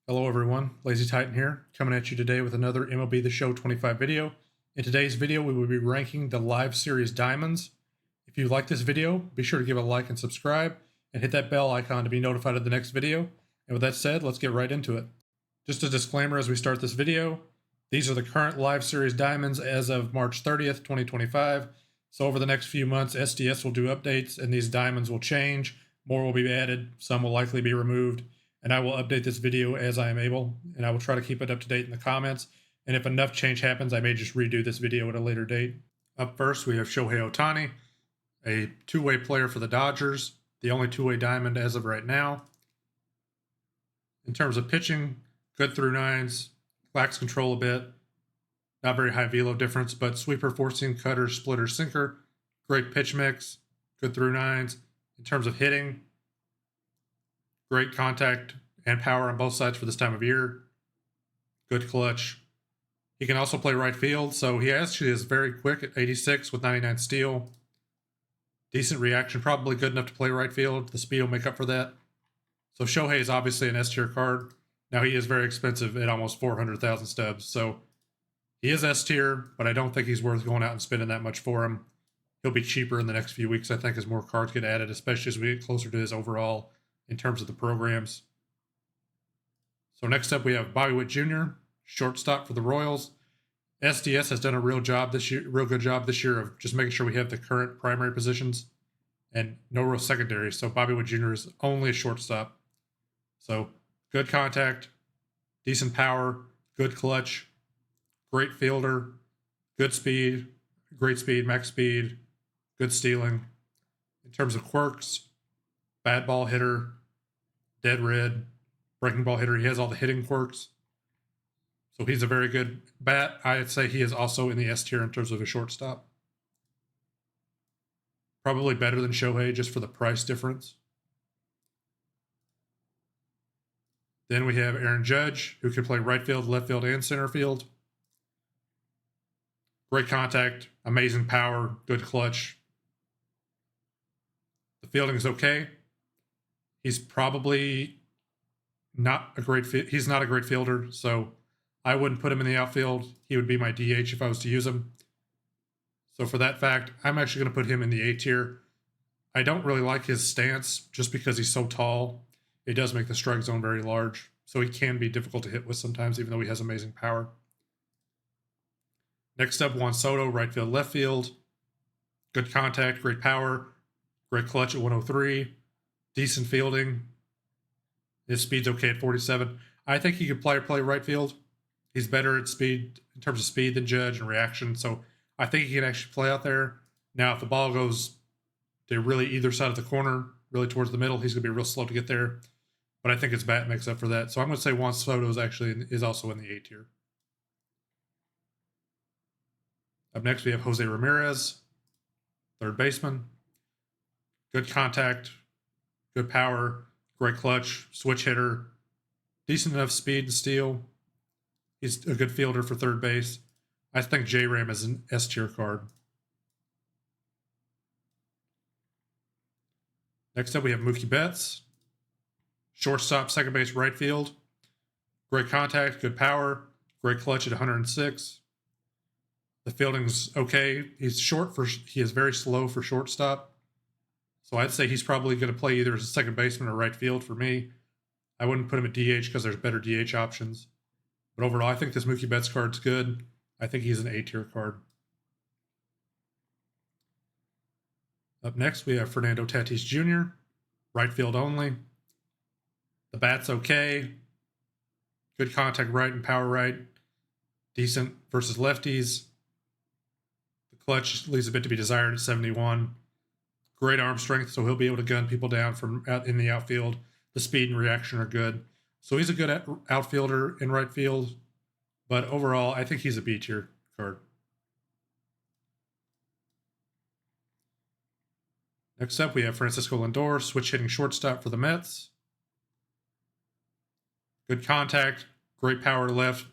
Hello everyone, Lazy Titan here, coming at you today with another MLB The Show 25 video. In today's video, we will be ranking the live series diamonds. If you like this video, be sure to give a like and subscribe, and hit that bell icon to be notified of the next video. And with that said, let's get right into it. Just a disclaimer as we start this video, these are the current live series diamonds as of March 30th, 2025. So over the next few months, SDS will do updates and these diamonds will change. More will be added, some will likely be removed. And I will update this video as I am able, and I will try to keep it up to date in the comments. And if enough change happens, I may just redo this video at a later date. Up first, we have Shohei Ohtani, a two-way player for the Dodgers, the only two-way diamond as of right now. In terms of pitching, good through nines, lacks control a bit, not very high velo difference, but sweeper, four seam, cutter, splitter, sinker, great pitch mix, good through nines. In terms of hitting, great contact and power on both sides for this time of year. Good clutch. He can also play right field, so he actually is very quick at 86 with 99 steal. Decent reaction, probably good enough to play right field. The speed will make up for that. So Shohei is obviously an S tier card. Now he is very expensive at almost 400,000 stubs, so he is S tier, but I don't think he's worth going out and spending that much for him. He'll be cheaper in the next few weeks, I think, as more cards get added, especially as we get closer to his overall in terms of the programs. So next up we have Bobby Witt Jr., shortstop for the Royals. SDS has done a real good job this year of just making sure we have the current primary positions and no real secondary. So Bobby Witt Jr. is only a shortstop. So good contact, decent power, good clutch, great fielder, good speed, great speed, max speed, good stealing. In terms of quirks, bad ball hitter, dead red, breaking ball hitter. He has all the hitting quirks. So he's a very good bat. I'd say he is also in the S tier in terms of a shortstop. Probably better than Shohei just for the price difference. Then we have Aaron Judge, who can play right field, left field, and center field. Great contact, amazing power, good clutch. The fielding is okay. He's probably not a great he's not a great fielder, so I wouldn't put him in the outfield. He would be my DH if I was to use him. So for that fact, I'm actually going to put him in the A tier. I don't really like his stance just because he's so tall. It does make the strike zone very large, so he can be difficult to hit with sometimes, even though he has amazing power. Next up, Juan Soto, right field, left field. Good contact, great power, great clutch at 103. Decent fielding. His speed's okay at 47. I think he could play right field. He's better at speed in terms of speed than Judge and reaction, so I think he can actually play out there. Now, if the ball goes to really either side of the corner, really towards the middle, he's going to be real slow to get there. But I think his bat makes up for that. So I'm going to say Juan Soto is also in the A tier. Up next, we have Jose Ramirez, third baseman. Good contact, good power, great clutch, switch hitter, decent enough speed and steal. He's a good fielder for third base. I think J-Ram is an S tier card. Next up, we have Mookie Betts, shortstop, second base, right field. Great contact, good power, great clutch at 106. The fielding's okay. He is very slow for shortstop. So I'd say he's probably going to play either as a second baseman or right field for me. I wouldn't put him at DH because there's better DH options. But overall, I think this Mookie Betts card's good. I think he's an A tier card. Up next, we have Fernando Tatis Jr., right field only. The bat's okay. Good contact right and power right. Decent versus lefties. The clutch leaves a bit to be desired at 71. Great arm strength, so he'll be able to gun people down from out in the outfield. The speed and reaction are good. So he's a good outfielder in right field. But overall, I think he's a B tier card. Next up, we have Francisco Lindor, switch hitting shortstop for the Mets. Good contact, great power left,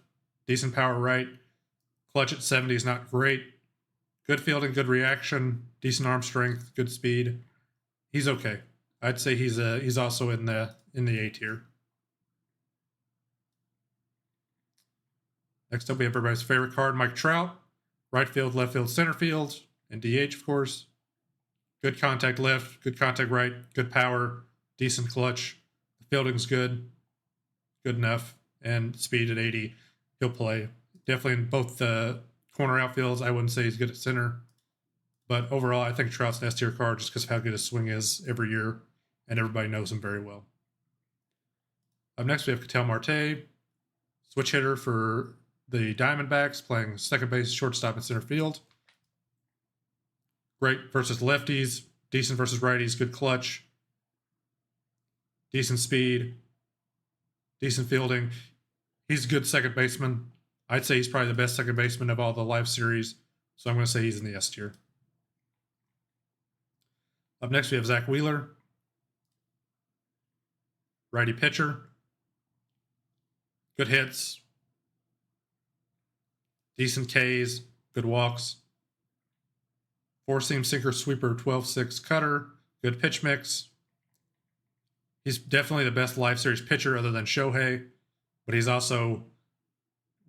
decent power right. Clutch at 70 is not great. Good fielding, good reaction, decent arm strength, good speed. He's okay. I'd say he's also in the A tier. Next up, we have everybody's favorite card, Mike Trout. Right field, left field, center field, and DH, of course. Good contact left, good contact right, good power, decent clutch. The fielding's good enough, and speed at 80. He'll play. Definitely in both the corner outfields. I wouldn't say he's good at center. But overall, I think Trout's an S-tier card just because of how good his swing is every year, and everybody knows him very well. Up next, we have Ketel Marte, switch hitter for the Diamondbacks, playing second base, shortstop, and center field. Great versus lefties, decent versus righties, good clutch, decent speed, decent fielding. He's a good second baseman. I'd say he's probably the best second baseman of all the live series, so I'm going to say he's in the S tier. Up next, we have Zach Wheeler, righty pitcher. Good hits, decent Ks, good walks. Four-seam sinker, sweeper, 12-6 cutter, good pitch mix. He's definitely the best live series pitcher other than Shohei, but he's also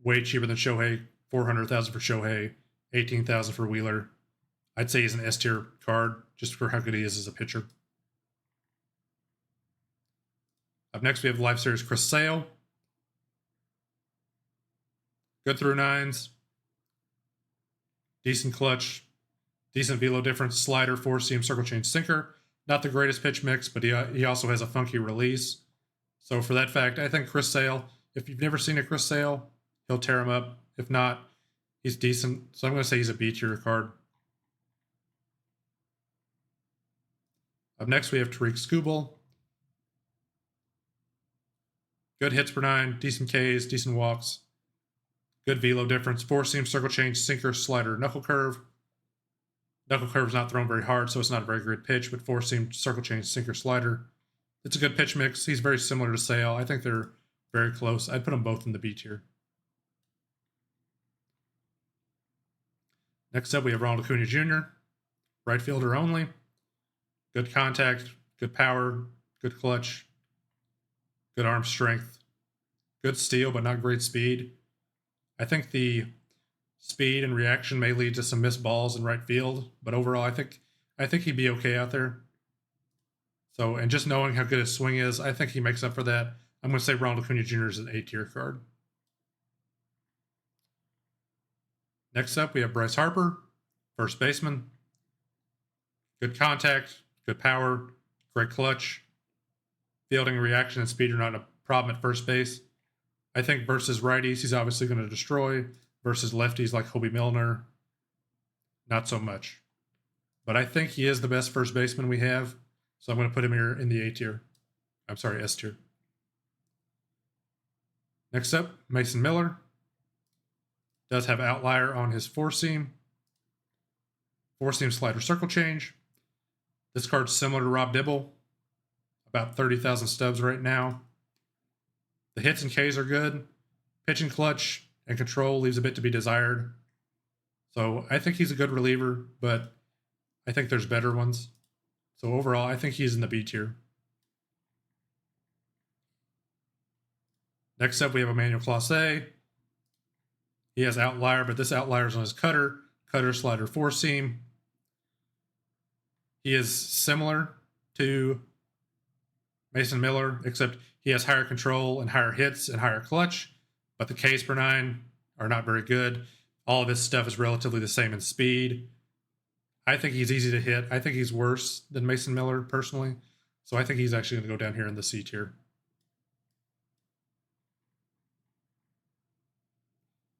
way cheaper than Shohei. $400,000 for Shohei, $18,000 for Wheeler. I'd say he's an S tier card just for how good he is as a pitcher. Up next, we have live series Chris Sale. Good through nines, decent clutch, decent velo difference, slider, four-seam, circle change, sinker. Not the greatest pitch mix, but he also has a funky release. So for that fact, I think Chris Sale, if you've never seen a Chris Sale, he'll tear him up. If not, he's decent. So I'm going to say he's a B tier card. Up next, we have Tariq Skubal. Good hits per nine, decent Ks, decent walks. Good velo difference, four-seam, circle change, sinker, slider, knuckle curve. Knuckle curve is not thrown very hard, so it's not a very good pitch, but four-seam, circle change, sinker, slider. It's a good pitch mix. He's very similar to Sale. I think they're very close. I'd put them both in the B tier. Next up, we have Ronald Acuna Jr., right fielder only. Good contact, good power, good clutch, good arm strength, good steal, but not great speed. I think the speed and reaction may lead to some missed balls in right field, but overall, I think he'd be okay out there. So, and just knowing how good his swing is, I think he makes up for that. I'm going to say Ronald Acuna Jr. is an A tier card. Next up, we have Bryce Harper, first baseman. Good contact, good power, great clutch. Fielding, reaction, and speed are not a problem at first base. I think versus righties, he's obviously going to destroy. Versus lefties like Hobie Milner, not so much. But I think he is the best first baseman we have, so I'm going to put him here in the A tier. I'm sorry, S tier. Next up, Mason Miller. Does have outlier on his four-seam. Four-seam slider circle change. This card's similar to Rob Dibble. About 30,000 stubs right now. The hits and Ks are good. Pitching clutch and control leaves a bit to be desired. So I think he's a good reliever, but I think there's better ones. So overall, I think he's in the B tier. Next up, we have Emmanuel Clase. He has outlier, but this outlier is on his cutter. Cutter, slider, four-seam. He is similar to Mason Miller, except he has higher control and higher hits and higher clutch, but the Ks per nine are not very good. All of his stuff is relatively the same in speed. I think he's easy to hit. I think he's worse than Mason Miller, personally. So I think he's actually going to go down here in the C tier.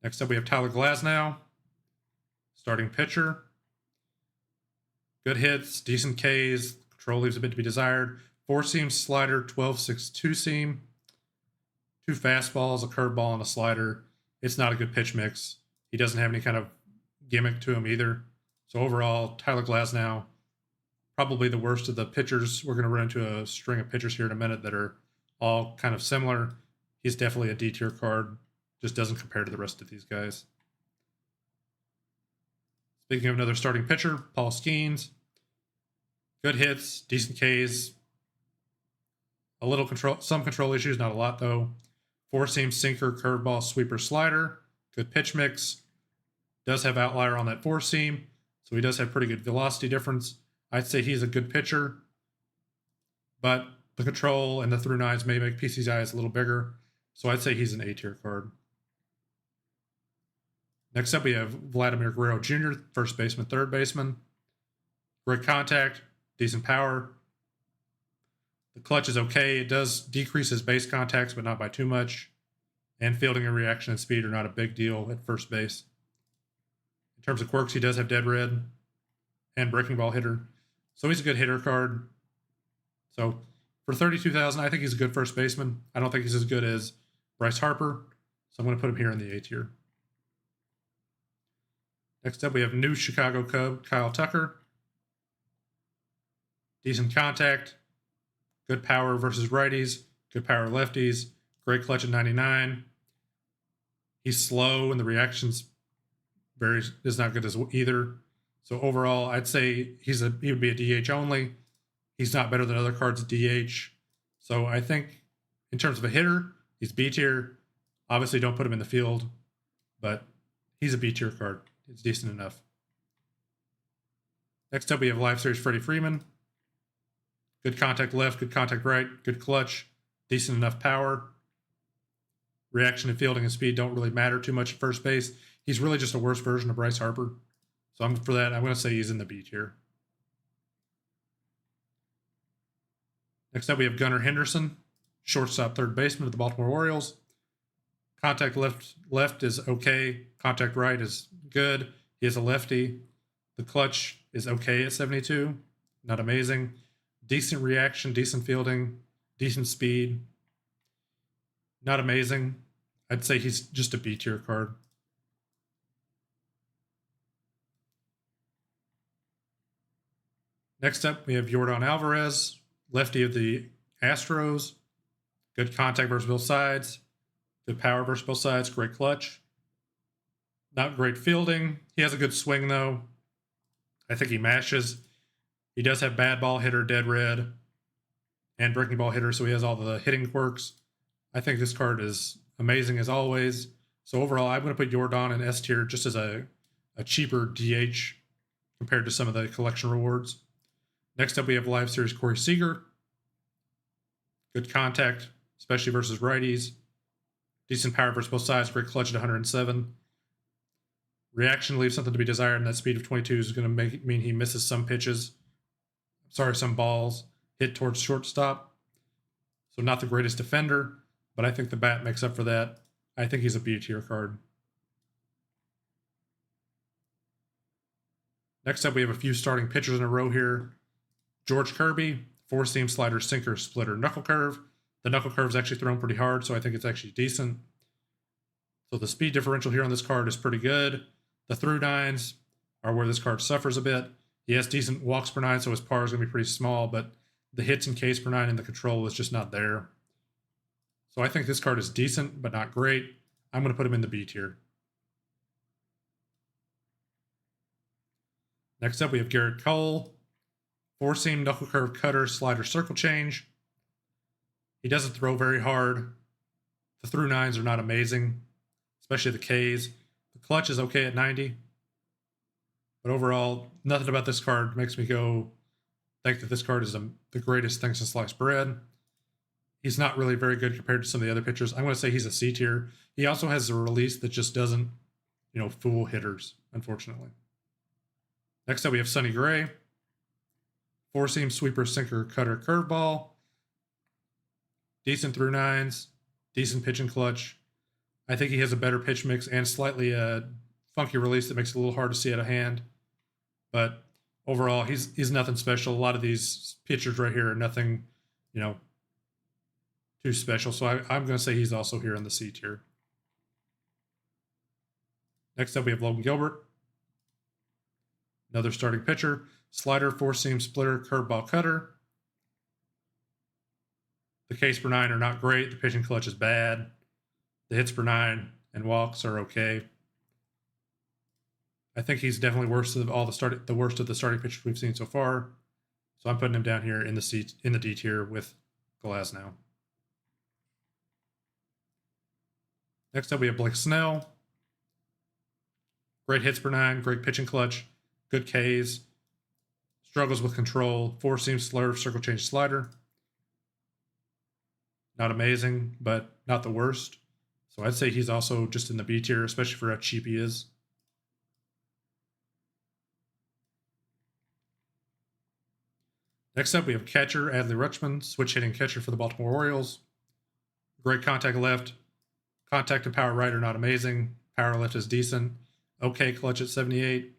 Next up, we have Tyler Glasnow, starting pitcher. Good hits, decent Ks, control leaves a bit to be desired. Four-seam slider, 12-6 two-seam. Two fastballs, a curveball, and a slider. It's not a good pitch mix. He doesn't have any kind of gimmick to him either. So overall, Tyler Glasnow, probably the worst of the pitchers. We're going to run into a string of pitchers here in a minute that are all kind of similar. He's definitely a D-tier card. Just doesn't compare to the rest of these guys. Speaking of another starting pitcher, Paul Skeens. Good hits, decent Ks. A little control, some control issues, not a lot though. Four-seam sinker, curveball, sweeper, slider. good pitch mix. Does have outlier on that four seam, so he does have pretty good velocity difference. I'd say he's a good pitcher, but the control and the through nines may make PC's eyes a little bigger, so I'd say he's an A tier card. Next up, we have Vladimir Guerrero Jr., first baseman, third baseman. Great contact, decent power. The clutch is okay. It does decrease his base contacts, but not by too much. And fielding and reaction and speed are not a big deal at first base. In terms of quirks, he does have dead red and breaking ball hitter. So he's a good hitter card. So for 32,000, I think he's a good first baseman. I don't think he's as good as Bryce Harper. So I'm going to put him here in the A tier. Next up, we have new Chicago Cub, Kyle Tucker. Decent contact, good power versus righties, good power lefties, great clutch at 99. He's slow and the reaction's is not good as either. So overall, I'd say he would be a DH only. He's not better than other cards at DH. So I think in terms of a hitter, he's B tier. Obviously, don't put him in the field, but he's a B tier card. It's decent enough. Next up, we have Live Series Freddie Freeman. Good contact left, good contact right, good clutch, decent enough power. Reaction and fielding and speed don't really matter too much at first base. He's really just a worse version of Bryce Harper. So I'm going to say he's in the B tier. Next up, we have Gunnar Henderson, shortstop, third baseman of the Baltimore Orioles. Contact left is okay. Contact right is good. He is a lefty. The clutch is okay at 72. Not amazing. Decent reaction, decent fielding, decent speed. Not amazing. I'd say he's just a B tier card. Next up, we have Yordan Alvarez, lefty of the Astros. Good contact versus both sides. Good power versus both sides. Great clutch. Not great fielding. He has a good swing, though. I think he mashes. He does have bad ball hitter, dead red, and breaking ball hitter, so he has all the hitting quirks. I think this card is amazing as always. So overall, I'm going to put Yordan in S tier just as a cheaper DH compared to some of the collection rewards. Next up, we have Live Series Corey Seager. Good contact, especially versus righties. Decent power versus both sides. Great clutch at 107. Reaction leaves something to be desired, and that speed of 22 is going to mean he misses some pitches. Some balls hit towards shortstop. So not the greatest defender, but I think the bat makes up for that. I think he's a B tier card. Next up, we have a few starting pitchers in a row here. George Kirby, four-seam slider, sinker, splitter, knuckle curve. The knuckle curve is actually thrown pretty hard, so I think it's actually decent. So the speed differential here on this card is pretty good. The through nines are where this card suffers a bit. He has decent walks per nine, so his par is going to be pretty small, but the hits and Ks per nine and the control is just not there. So I think this card is decent, but not great. I'm going to put him in the B tier. Next up, we have Garrett Cole. Four-seam knuckle curve cutter, slider circle change. He doesn't throw very hard. The through nines are not amazing, especially the Ks. The clutch is okay at 90. But overall, nothing about this card makes me think that this card is the greatest thing since sliced bread. He's not really very good compared to some of the other pitchers. I'm going to say he's a C tier. He also has a release that just doesn't, fool hitters, unfortunately. Next up, we have Sonny Gray. Four-seam sweeper, sinker, cutter, curveball. Decent through nines. Decent pitch and clutch. I think he has a better pitch mix and slightly a funky release that makes it a little hard to see out of hand. But overall, he's nothing special. A lot of these pitchers right here are nothing, too special. So I'm going to say he's also here in the C tier. Next up, we have Logan Gilbert. Another starting pitcher. Slider, four-seam splitter, curveball cutter. The Ks per nine are not great. The pitching clutch is bad. The hits per nine and walks are okay. I think he's definitely worse of the worst of the starting pitchers we've seen so far. So I'm putting him down here in the D tier with Glasnow. Next up, we have Blake Snell. Great hits per nine, great pitching clutch, good Ks, struggles with control, four seam slurve, circle change slider. Not amazing, but not the worst. So I'd say he's also just in the B tier, especially for how cheap he is. Next up, we have catcher Adley Rutschman, switch hitting catcher for the Baltimore Orioles. Great contact left. Contact and power right are not amazing. Power left is decent. Okay clutch at 78.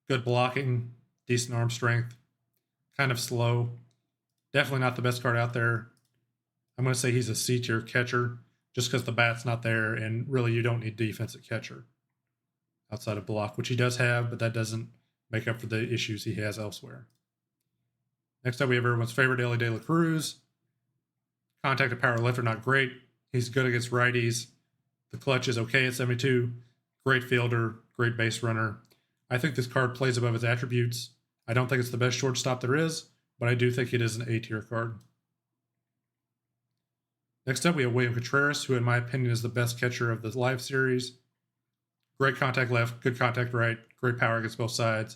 Good blocking. Decent arm strength. Kind of slow. Definitely not the best card out there. I'm going to say he's a C tier catcher just because the bat's not there, and really you don't need defense at catcher outside of block, which he does have, but that doesn't make up for the issues he has elsewhere. Next up, we have everyone's favorite Elly De La Cruz. Contact and power left are not great. He's good against righties. The clutch is okay at 72. Great fielder, great base runner. I think this card plays above its attributes. I don't think it's the best shortstop there is, but I do think it is an A tier card. Next up, we have William Contreas, who in my opinion is the best catcher of the live series. Great contact left, good contact right, great power against both sides.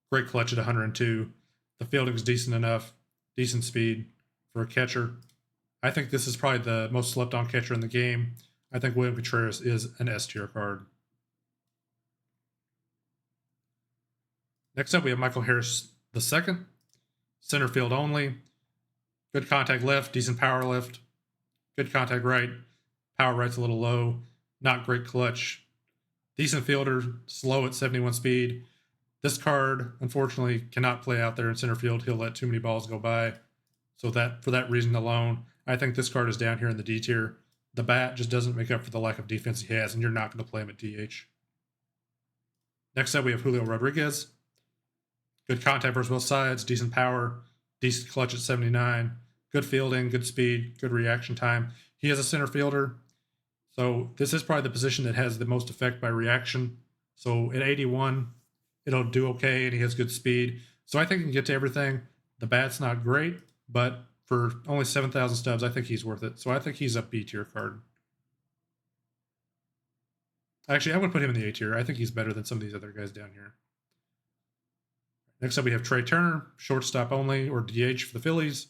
Great clutch at 102. The fielding is decent enough, decent speed for a catcher. I think this is probably the most slept on catcher in the game. I think William Contreras is an S tier card. Next up, we have Michael Harris II, center field only. Good contact left, decent power left. Good contact right. Power right's a little low. Not great clutch. Decent fielder, slow at 71 speed. This card, unfortunately, cannot play out there in center field. He'll let too many balls go by. So that for that reason alone, I think this card is down here in the D tier. The bat just doesn't make up for the lack of defense he has, and you're not going to play him at DH. Next up, we have Julio Rodriguez. Good contact versus both sides, decent power, decent clutch at 79, good fielding, good speed, good reaction time. He is a center fielder, so this is probably the position that has the most effect by reaction. So at 81, it'll do okay, and he has good speed. So I think he can get to everything. The bat's not great, but for only 7,000 stubs, I think he's worth it. So I think he's a B tier card. Actually, I would put him in the A tier. I think he's better than some of these other guys down here. Next up, we have Trey Turner, shortstop only, or DH for the Phillies.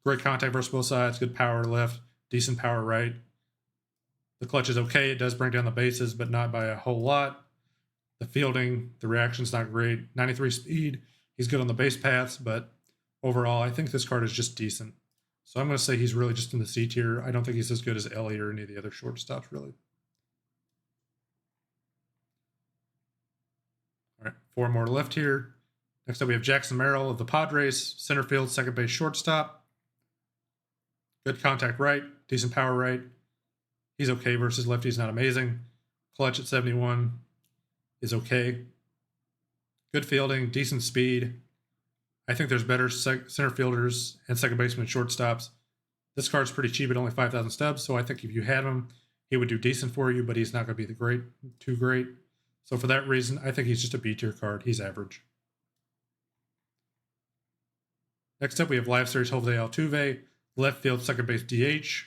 Great contact versus both sides, good power left, decent power right. The clutch is okay. It does bring down the bases, but not by a whole lot. The fielding, the reaction's not great. 93 speed. He's good on the base paths, but overall, I think this card is just decent. So I'm going to say he's really just in the C tier. I don't think he's as good as Elly or any of the other shortstops, really. All right, four more left here. Next up, we have Jackson Merrill of the Padres, center field, second base, shortstop. Good contact right, decent power right. He's okay versus lefties, not amazing. Clutch at 71 is okay. Good fielding, decent speed. I think there's better center fielders and second baseman and shortstops. This card's pretty cheap at only 5,000 stubs, so I think if you had him, he would do decent for you, but he's not going to be too great. So for that reason, I think he's just a B tier card. He's average. Next up, we have Live Series Jose Altuve, left field, second base, DH.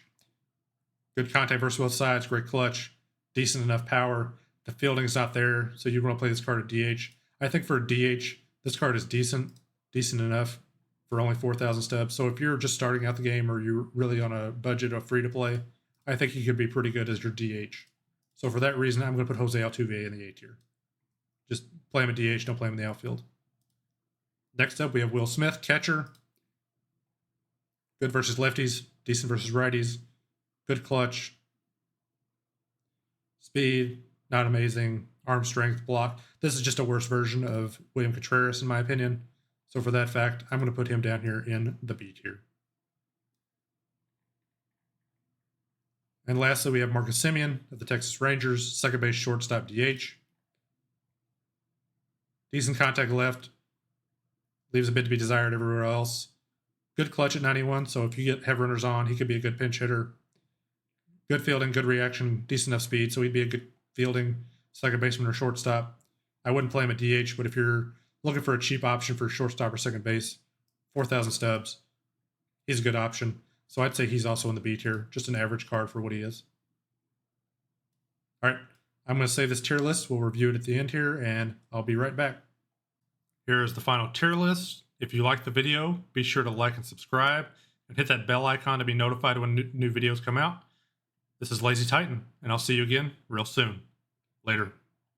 Good contact versus both sides, great clutch, decent enough power. The fielding's not there, so you want to play this card at DH. I think for a DH, this card is decent enough for only 4,000 stubs. So if you're just starting out the game or you're really on a budget of free to play, I think he could be pretty good as your DH. So for that reason, I'm going to put Jose Altuve in the A tier. Just play him at DH, don't play him in the outfield. Next up, we have Will Smith, catcher. Good versus lefties, decent versus righties, good clutch, speed, not amazing, arm strength, block. This is just a worse version of William Contreras, in my opinion. So for that fact, I'm going to put him down here in the B tier. And lastly, we have Marcus Semien of the Texas Rangers, second base, shortstop, DH. Decent contact left, leaves a bit to be desired everywhere else. Good clutch at 91, so if you have runners on, he could be a good pinch hitter. Good fielding, good reaction, decent enough speed, so he'd be a good fielding second baseman or shortstop. I wouldn't play him at DH, but if you're looking for a cheap option for shortstop or second base, 4,000 stubs, he's a good option. So I'd say he's also in the B tier, just an average card for what he is. All right, I'm going to save this tier list. We'll review it at the end here, and I'll be right back. Here is the final tier list. If you like the video, be sure to like and subscribe, and hit that bell icon to be notified when new videos come out. This is Lazy Titan, and I'll see you again real soon. Later.